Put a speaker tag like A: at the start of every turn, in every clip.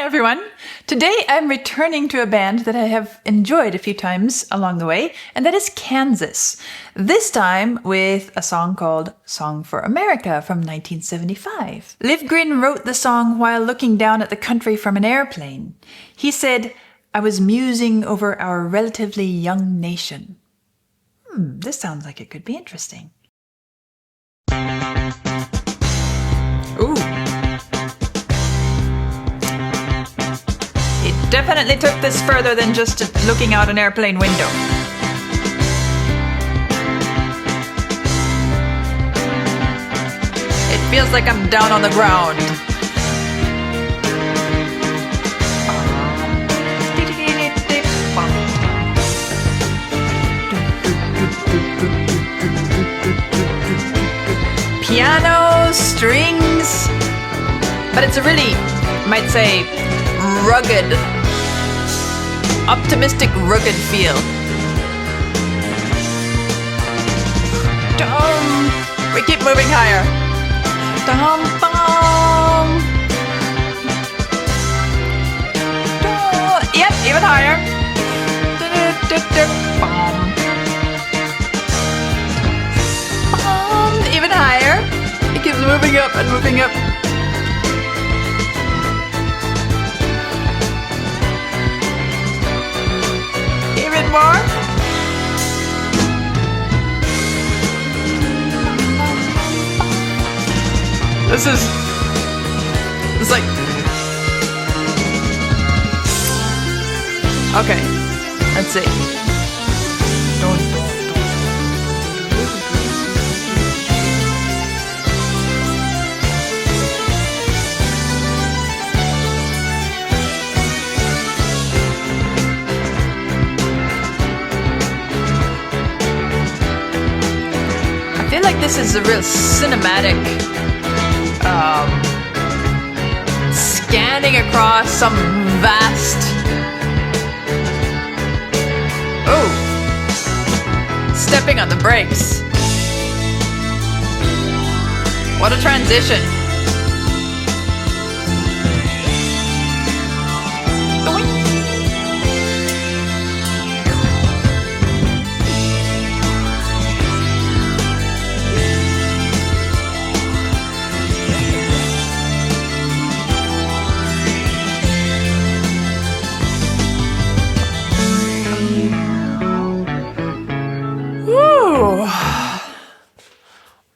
A: Hi everyone! Today I'm returning to a band that I have enjoyed a few times along the way, and that is Kansas. This time with a song called Song for America from 1975. Liv Grin wrote the song while looking down at the country from an airplane. He said, "I was musing over our relatively young nation." This sounds like it could be interesting. Ooh. Definitely took this further than just looking out an airplane window. It feels like I'm down on the ground. Piano, strings, but it's a really, might say, rugged, optimistic, rugged feel. Dum. We keep moving higher. Dum, bum. Dum. Yep, even higher. Bum. Bum. Even higher. It keeps moving up and moving up. More. It's like, okay, let's see. I feel like this is a real cinematic scanning across some vast stepping on the brakes. What a transition.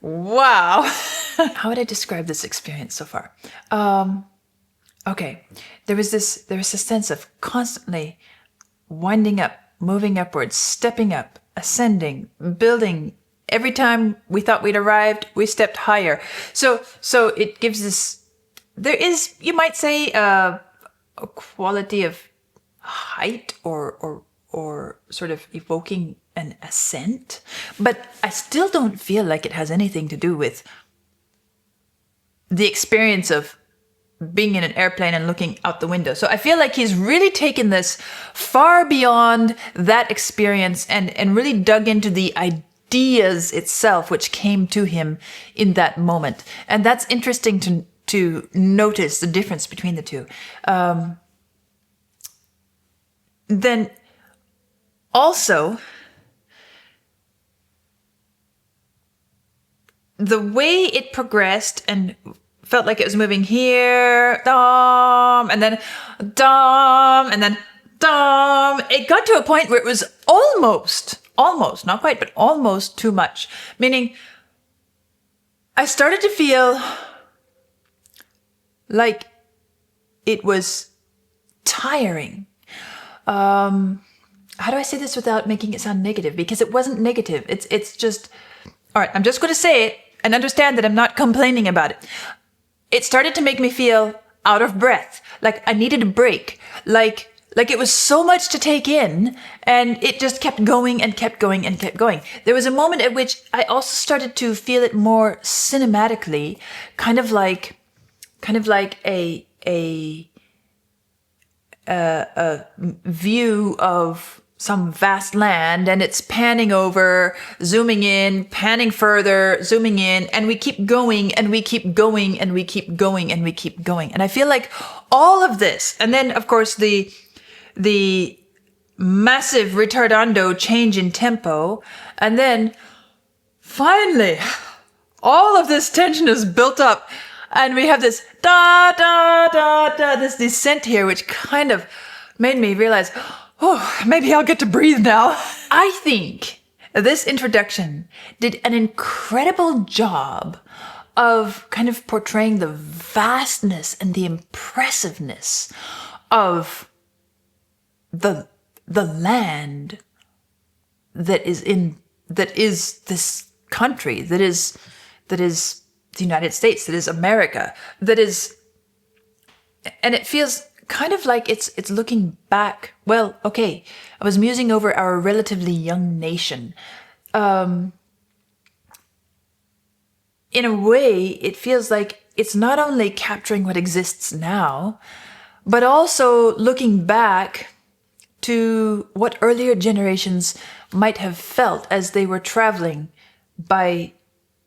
A: Wow. How would I describe this experience so far? Okay. There was a sense of constantly winding up, moving upwards, stepping up, ascending, building. Every time we thought we'd arrived, we stepped higher. So it gives this, there is, you might say, a quality of height or sort of evoking an ascent, but I still don't feel like it has anything to do with the experience of being in an airplane and looking out the window. So I feel like he's really taken this far beyond that experience and really dug into the ideas itself, which came to him in that moment. And that's interesting to notice the difference between the two. Then also, the way it progressed and felt like it was moving here, dum, and then dum, and then dum. It got to a point where it was almost, not quite, but almost too much. Meaning, I started to feel like it was tiring. How do I say this without making it sound negative? Because it wasn't negative. It's just, all right, I'm just going to say it and understand that I'm not complaining about it. It started to make me feel out of breath, like I needed a break, like it was so much to take in, and it just kept going and kept going and kept going. There was a moment at which I also started to feel it more cinematically, kind of like a view of some vast land, and it's panning over, zooming in, panning further, zooming in, and we keep going and we keep going and we keep going and we keep going. And I feel like all of this, and then of course the massive retardando change in tempo, and then finally all of this tension is built up, and we have this da da da da, this descent here, which kind of made me realize, oh, maybe I'll get to breathe now. I think this introduction did an incredible job of kind of portraying the vastness and the impressiveness of the land that is this country, that is the United States, that is America, that is, and it feels kind of like it's looking back. Well, okay, I was musing over our relatively young nation. In a way, it feels like it's not only capturing what exists now, but also looking back to what earlier generations might have felt as they were traveling by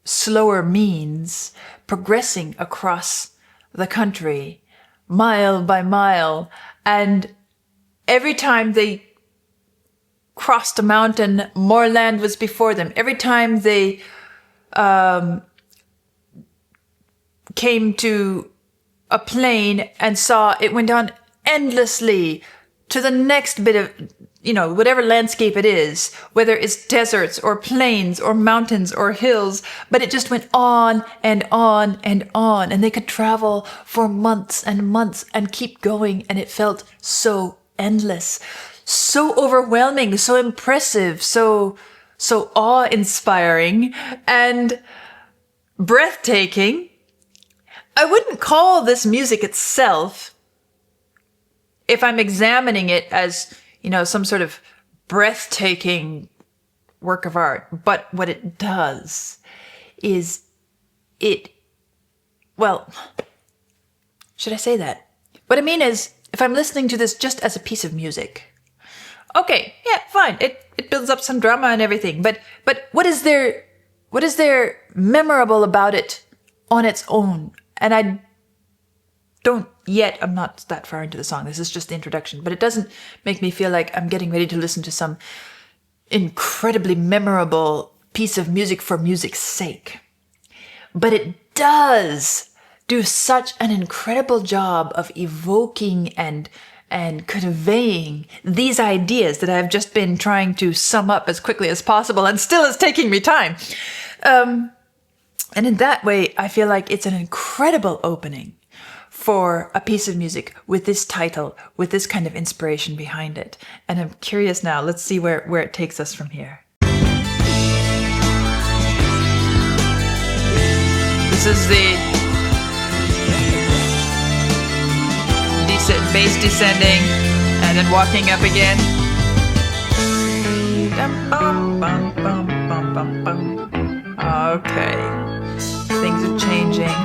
A: slower means, progressing across the country, mile by mile, and every time they crossed a mountain, more land was before them. Every time they came to a plain and saw it went on endlessly to the next bit of, whatever landscape it is, whether it's deserts or plains or mountains or hills, but it just went on and on and on, and they could travel for months and months and keep going, and it felt so endless, so overwhelming, so impressive, so awe-inspiring and breathtaking. I wouldn't call this music itself, if I'm examining it as, some sort of breathtaking work of art. But what it does is should I say that? What I mean is, if I'm listening to this just as a piece of music, okay, yeah, fine. It builds up some drama and everything. But what is there memorable about it on its own? And I'm not that far into the song. This is just the introduction, but it doesn't make me feel like I'm getting ready to listen to some incredibly memorable piece of music for music's sake. But it does do such an incredible job of evoking and conveying these ideas that I've just been trying to sum up as quickly as possible, and still is taking me time. And in that way, I feel like it's an incredible opening for a piece of music with this title, with this kind of inspiration behind it. And I'm curious now, let's see where it takes us from here. This is the bass descending and then walking up again. Okay, things are changing.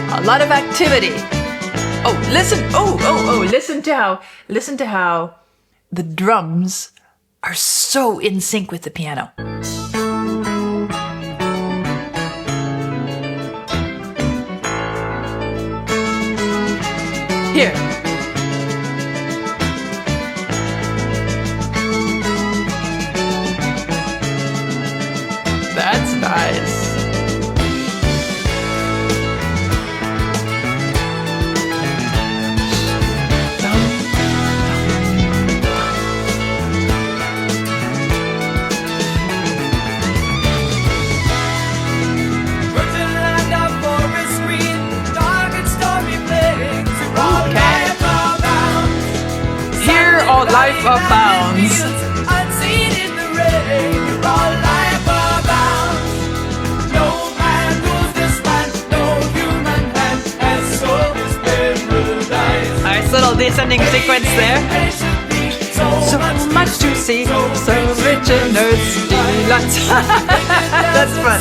A: A lot of activity. Oh, listen. Listen to how the drums are so in sync with the piano. Here. That's nice. Life abounds. Unseen in the rain, all life abounds. No man rules this land, no human hand has sold this paradise. Nice little descending sequence there. So much to see, so rich in earth's delights. That's fun.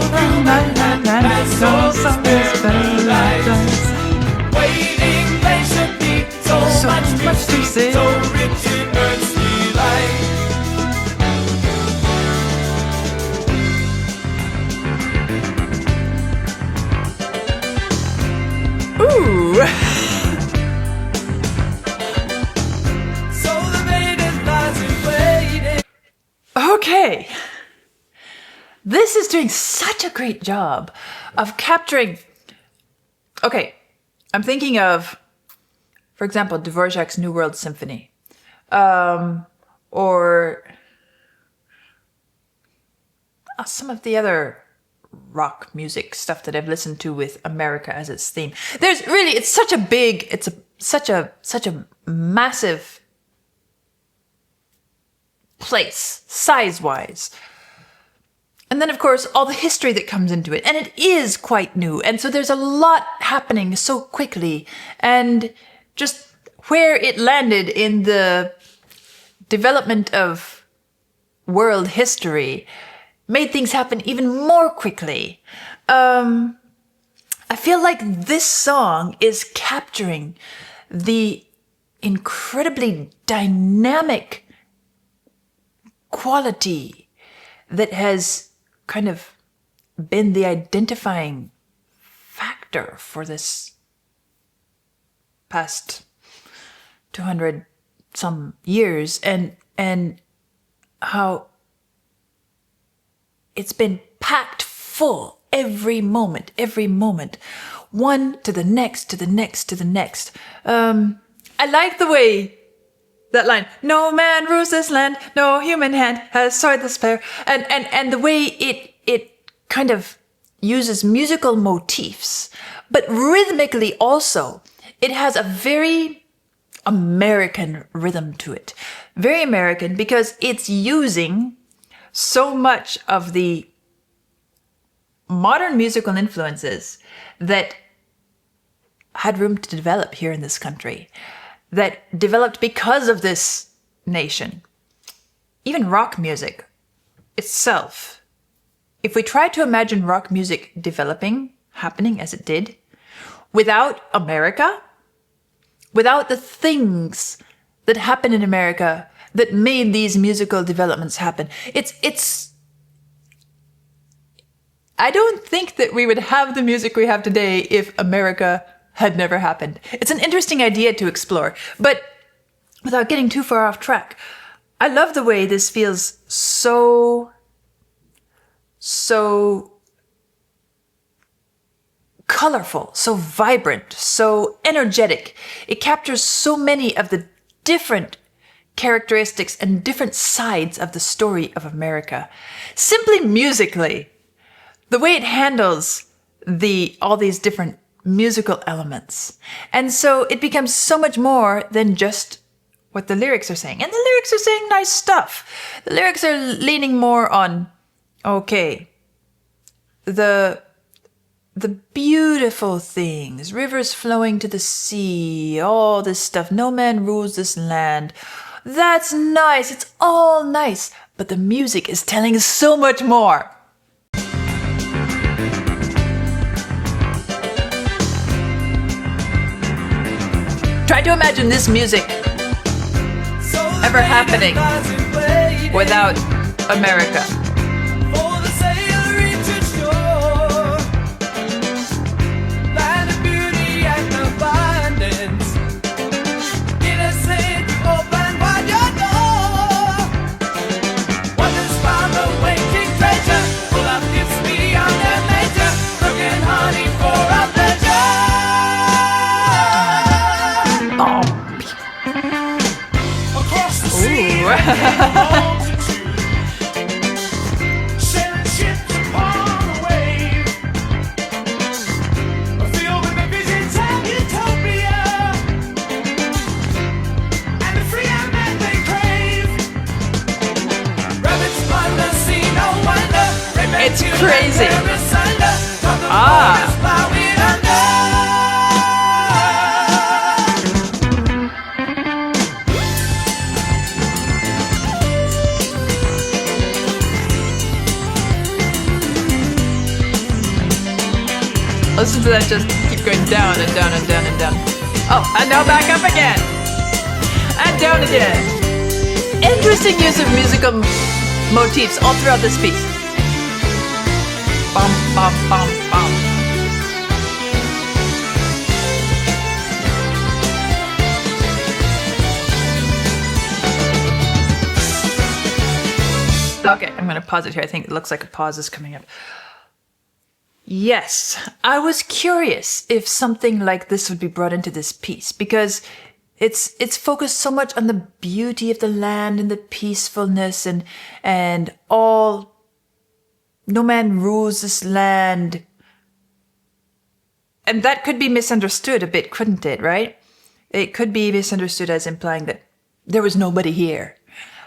A: from my land, no song is paradise.
B: Waiting patiently, so much to
A: say.
B: so rich in earthly life.
A: Ooh.
B: So the maiden lies in waiting.
A: Okay. This is doing such a great job of capturing. Okay, I'm thinking of, for example, Dvorak's New World Symphony, or some of the other rock music stuff that I've listened to with America as its theme. There's really, it's such a massive place, size-wise. And then, of course, all the history that comes into it. And it is quite new. And so there's a lot happening so quickly. And just where it landed in the development of world history made things happen even more quickly. I feel like this song is capturing the incredibly dynamic quality that has kind of been the identifying factor for this past 200 some years, and how it's been packed full every moment, one to the next, to the next, to the next. I like the way that line, no man rules this land, no human hand has soiled this pair. And the way it kind of uses musical motifs, but rhythmically also, it has a very American rhythm to it. Very American because it's using so much of the modern musical influences that had room to develop here in this country, that developed because of this nation. Even rock music itself. If we try to imagine rock music developing, happening as it did, without America, without the things that happened in America that made these musical developments happen, I don't think that we would have the music we have today if America had never happened. It's an interesting idea to explore, but without getting too far off track, I love the way this feels so colorful, so vibrant, so energetic. It captures so many of the different characteristics and different sides of the story of America. Simply musically, the way it handles all these different musical elements. And so it becomes so much more than just what the lyrics are saying. And the lyrics are saying nice stuff. The lyrics are leaning more on, okay, the beautiful things, rivers flowing to the sea, all this stuff. No man rules this land. That's nice. It's all nice. But the music is telling us so much more. Try to imagine this music ever happening without America. It's crazy. Listen to that just keep going down and down and down and down. Oh, and now back up again. And down again. Interesting use of musical motifs all throughout this piece. Bum, bum, bum, bum. Okay, I'm going to pause it here. I think it looks like a pause is coming up. Yes, I was curious if something like this would be brought into this piece because it's focused so much on the beauty of the land and the peacefulness and all. No man rules this land. And that could be misunderstood a bit, couldn't it, right? It could be misunderstood as implying that there was nobody here.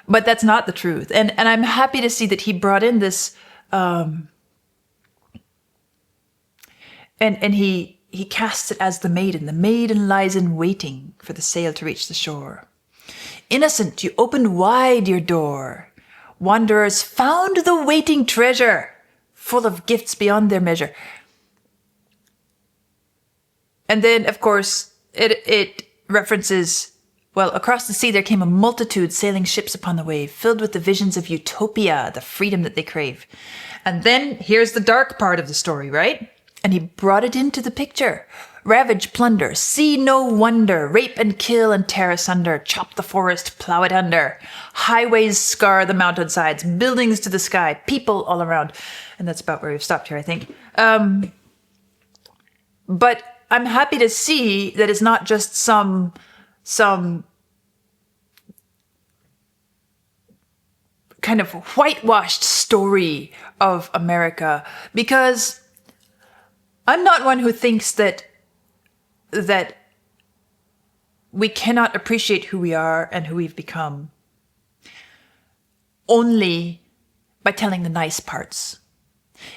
A: But that's not the truth. And I'm happy to see that he brought in this and he casts it as the maiden. The maiden lies in waiting for the sail to reach the shore. Innocent, you opened wide your door. Wanderers found the waiting treasure, full of gifts beyond their measure. And then, of course, it references, well, across the sea there came a multitude sailing ships upon the wave, filled with the visions of utopia, the freedom that they crave. And then here's the dark part of the story, right? And he brought it into the picture. Ravage, plunder, see no wonder, rape and kill and tear asunder, chop the forest, plow it under. Highways scar the mountainsides, buildings to the sky, people all around. And that's about where we've stopped here, I think. But I'm happy to see that it's not just some kind of whitewashed story of America, because I'm not one who thinks that we cannot appreciate who we are and who we've become only by telling the nice parts.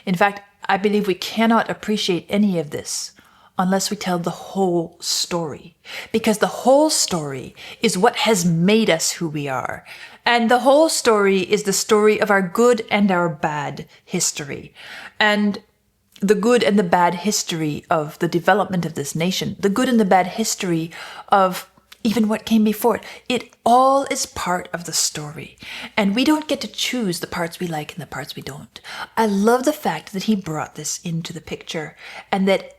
A: In fact, I believe we cannot appreciate any of this unless we tell the whole story, because the whole story is what has made us who we are. And the whole story is the story of our good and our bad history. And the good and the bad history of the development of this nation, the good and the bad history of even what came before it. It all is part of the story. And we don't get to choose the parts we like and the parts we don't. I love the fact that he brought this into the picture, and that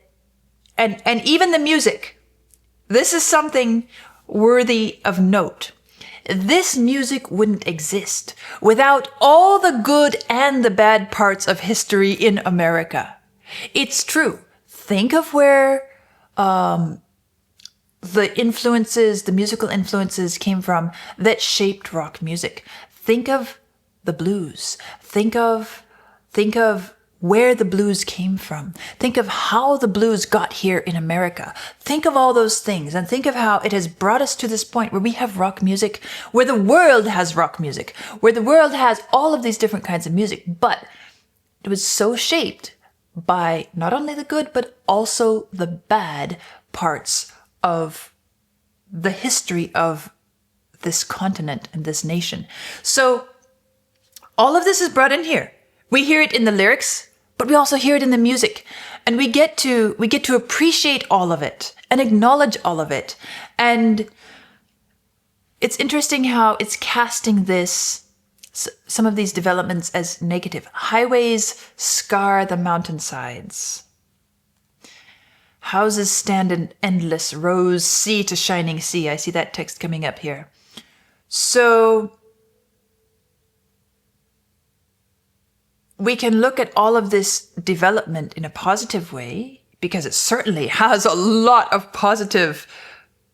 A: and even the music. This is something worthy of note. This music wouldn't exist without all the good and the bad parts of history in America. It's true. Think of where the influences, the musical influences came from that shaped rock music. Think of the blues. Think of where the blues came from. Think of how the blues got here in America. Think of all those things, and think of how it has brought us to this point where we have rock music, where the world has rock music, where the world has all of these different kinds of music. But it was so shaped by not only the good, but also the bad parts of the history of this continent and this nation. So all of this is brought in here. We hear it in the lyrics, but we also hear it in the music. And we get to appreciate all of it and acknowledge all of it. And it's interesting how it's casting some of these developments as negative. Highways scar the mountainsides. Houses stand in endless rows, sea to shining sea. I see that text coming up here. So we can look at all of this development in a positive way, because it certainly has a lot of positive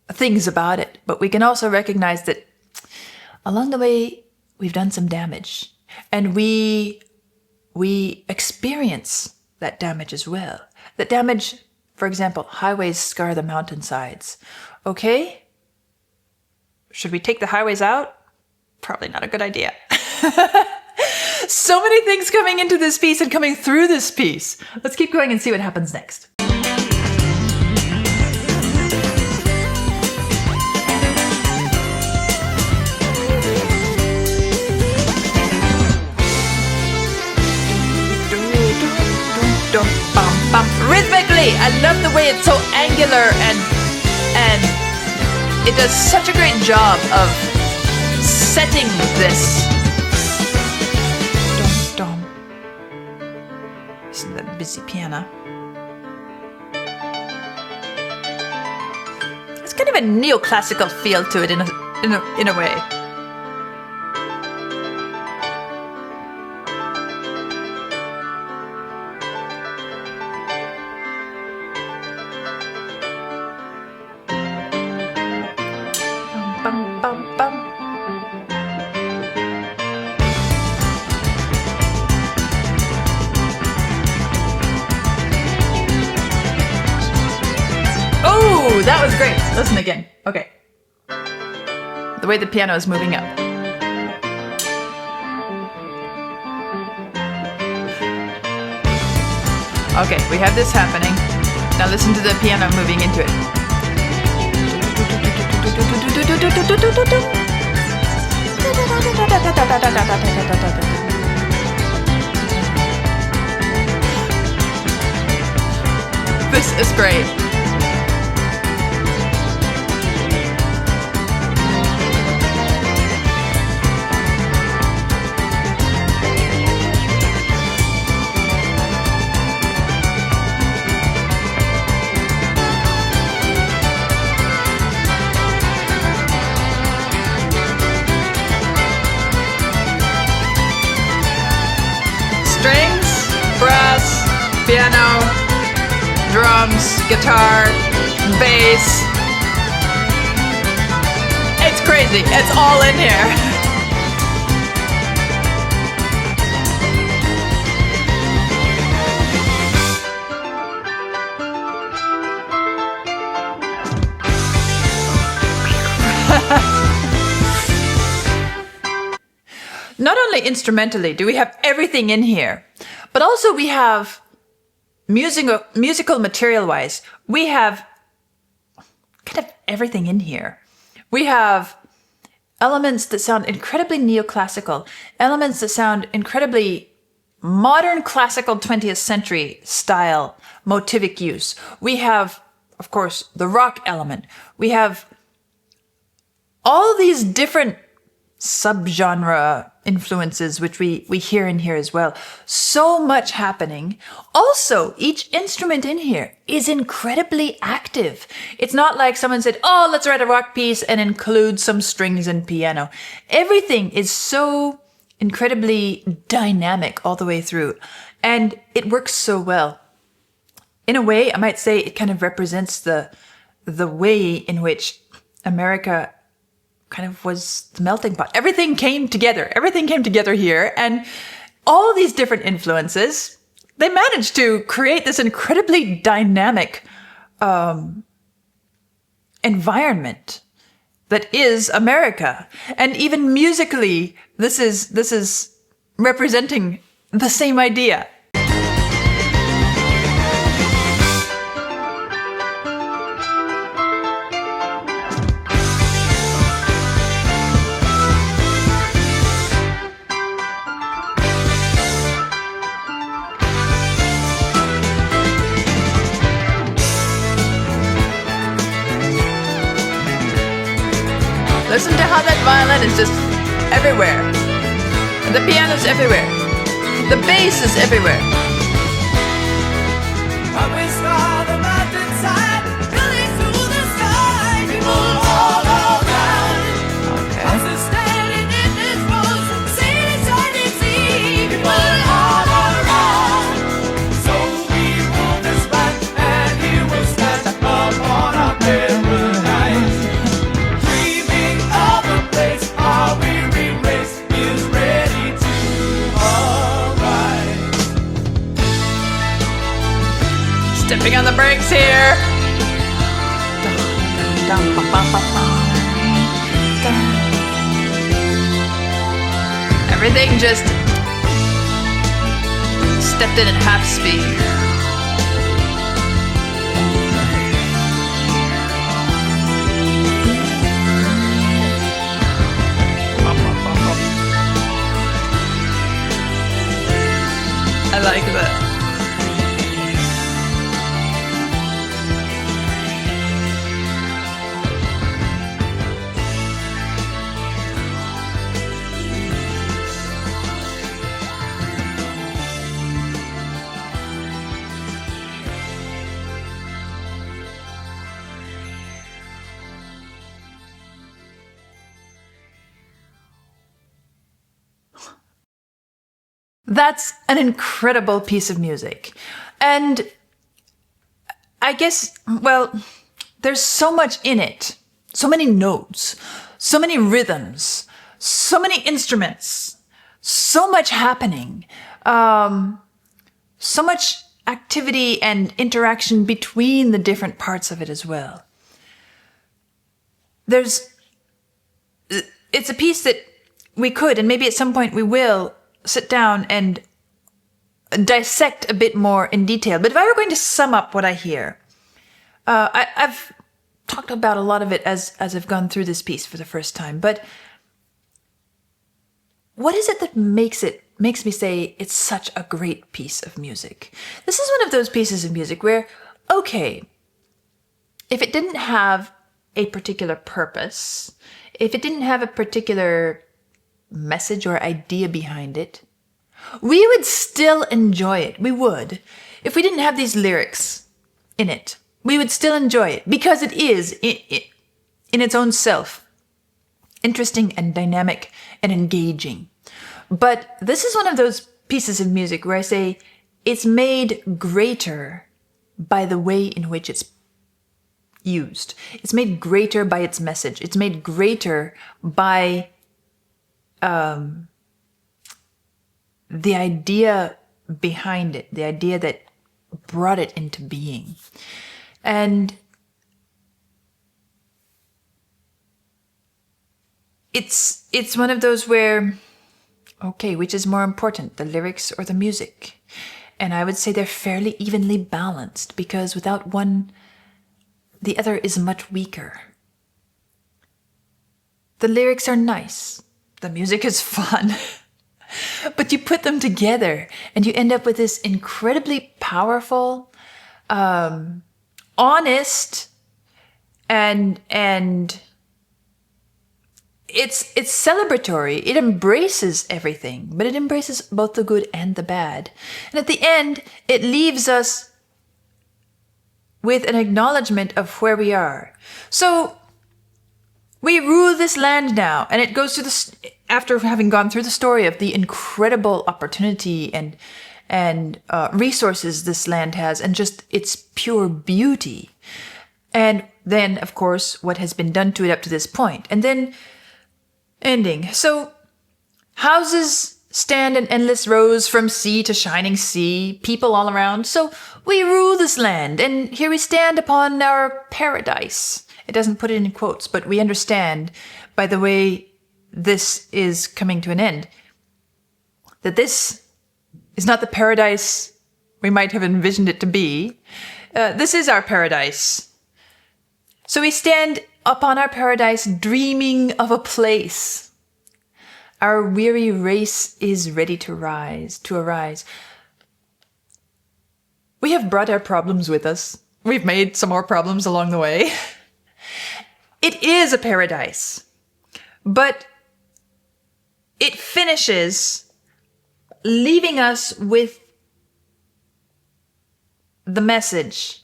A: things about it. But we can also recognize that along the way, we've done some damage. And we experience that damage as well. That damage, for example, highways scar the mountainsides. Okay? Should we take the highways out? Probably not a good idea. So many things coming into this piece and coming through this piece. Let's keep going and see what happens next. Rhythmically I love the way it's so angular and it does such a great job of setting this. Dum dum. Isn't that busy piano? It's kind of a neoclassical feel to it in a way. Bum, bum, bum. Oh, that was great. Listen again. Okay. The way the piano is moving up. Okay, we have this happening. Now listen to the piano moving into it. This is great. Strings, brass, piano, drums, guitar, bass. It's crazy. It's all in here. Not only instrumentally do we have everything in here, but also we have musical material-wise, we have kind of everything in here. We have elements that sound incredibly neoclassical, elements that sound incredibly modern classical 20th century style motivic use. We have, of course, the rock element. We have all these different subgenre influences, which we hear in here as well. So much happening. Also, each instrument in here is incredibly active. It's not like someone said, oh, let's write a rock piece and include some strings and piano. Everything is so incredibly dynamic all the way through. And it works so well. In a way, I might say it kind of represents the way in which America kind of was the melting pot. Everything came together. Everything came together here. And all these different influences, they managed to create this incredibly dynamic environment that is America. And even musically, this is representing the same idea. Listen to how that violin is just everywhere. The piano's everywhere. The bass is everywhere.
B: Up we saw the mountainside, really through the sky, people all around.
A: Okay.
B: Us are standing in this rose, city side and sea, people all around. So we ruled this land, and here we stand upon our paradise. Dreaming of a place our weary race is ready to arise.
A: Stepping on the brakes here. Everything just stepped in at half speed. I like that. That's an incredible piece of music. And I guess, well, there's so much in it. So many notes, so many rhythms, so many instruments, so much happening, so much activity and interaction between the different parts of it as well. It's a piece that we could, and maybe at some point we will, sit down and dissect a bit more in detail. But if I were going to sum up what I hear, I've talked about a lot of it as I've gone through this piece for the first time. But what is it that makes me say it's such a great piece of music? This is one of those pieces of music where, okay, if it didn't have a particular purpose, if it didn't have a particular message or idea behind it, we would still enjoy it. We would. If we didn't have these lyrics in it, we would still enjoy it because it is, in its own self, interesting and dynamic and engaging. But this is one of those pieces of music where I say it's made greater by the way in which it's used. It's made greater by its message. It's made greater by the idea behind it, the idea that brought it into being. And it's one of those where, okay, which is more important, the lyrics or the music? And I would say they're fairly evenly balanced, because without one, the other is much weaker. The lyrics are nice. The music is fun. But you put them together and you end up with this incredibly powerful, honest, and it's celebratory. It embraces everything, but it embraces both the good and the bad. And at the end, it leaves us with an acknowledgement of where we are. So we rule this land now, and it goes to after having gone through the story of the incredible opportunity and resources this land has, and just its pure beauty. And then, of course, what has been done to it up to this point. And then ending. So houses stand in endless rows from sea to shining sea, people all around. So we rule this land, and here we stand upon our paradise. It doesn't put it in quotes, but we understand by the way this is coming to an end that this is not the paradise we might have envisioned it to be. This is our paradise. So we stand upon our paradise dreaming of a place. Our weary race is ready to arise. We have brought our problems with us. We've made some more problems along the way. It is a paradise, but it finishes leaving us with the message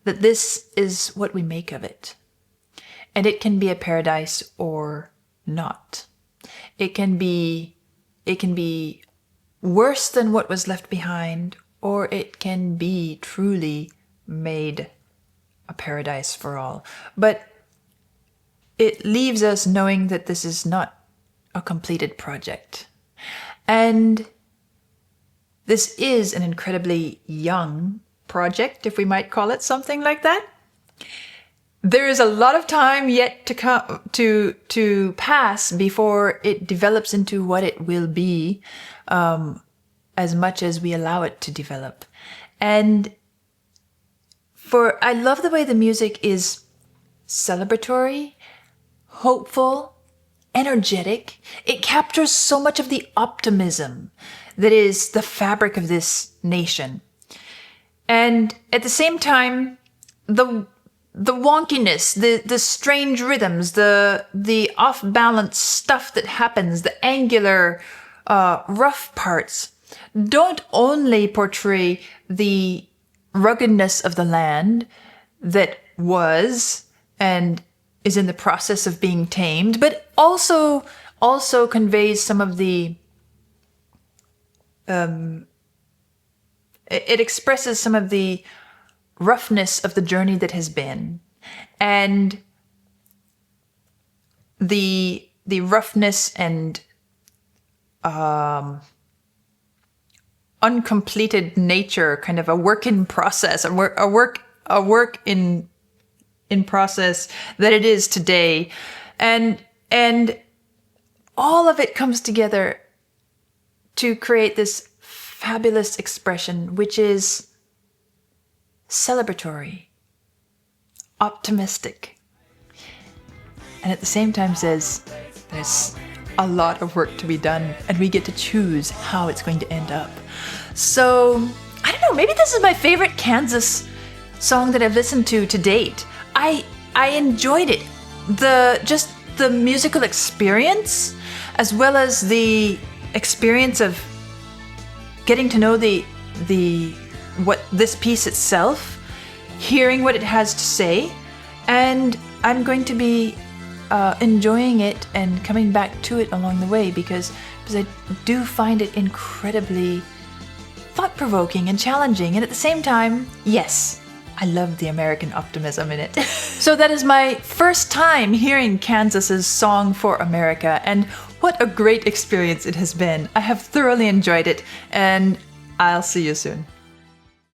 A: that this is what we make of it. And it can be a paradise or not. It can be worse than what was left behind, or it can be truly made a paradise for all. But it leaves us knowing that this is not a completed project. And this is an incredibly young project, if we might call it something like that. There is a lot of time yet to come to pass before it develops into what it will be, as much as we allow it to develop. And I love the way the music is celebratory, hopeful, energetic. It captures so much of the optimism that is the fabric of this nation. And at the same time, the wonkiness, the strange rhythms, the off-balance stuff that happens, the angular, rough parts, don't only portray the ruggedness of the land that was and is in the process of being tamed, but also conveys some of the it expresses some of the roughness of the journey that has been, and the roughness and uncompleted nature, kind of a work in process, a work in process that it is today, and all of it comes together to create this fabulous expression, which is celebratory, optimistic, and at the same time says there's a lot of work to be done and we get to choose how it's going to end up. So, I don't know, maybe this is my favorite Kansas song that I've listened to date. I enjoyed it. Just the musical experience, as well as the experience of getting to know what this piece itself, hearing what it has to say, and I'm going to be enjoying it and coming back to it along the way because I do find it incredibly thought-provoking and challenging, and at the same time, yes, I love the American optimism in it. So that is my first time hearing Kansas's Song for America, and what a great experience it has been. I have thoroughly enjoyed it, and I'll see you soon.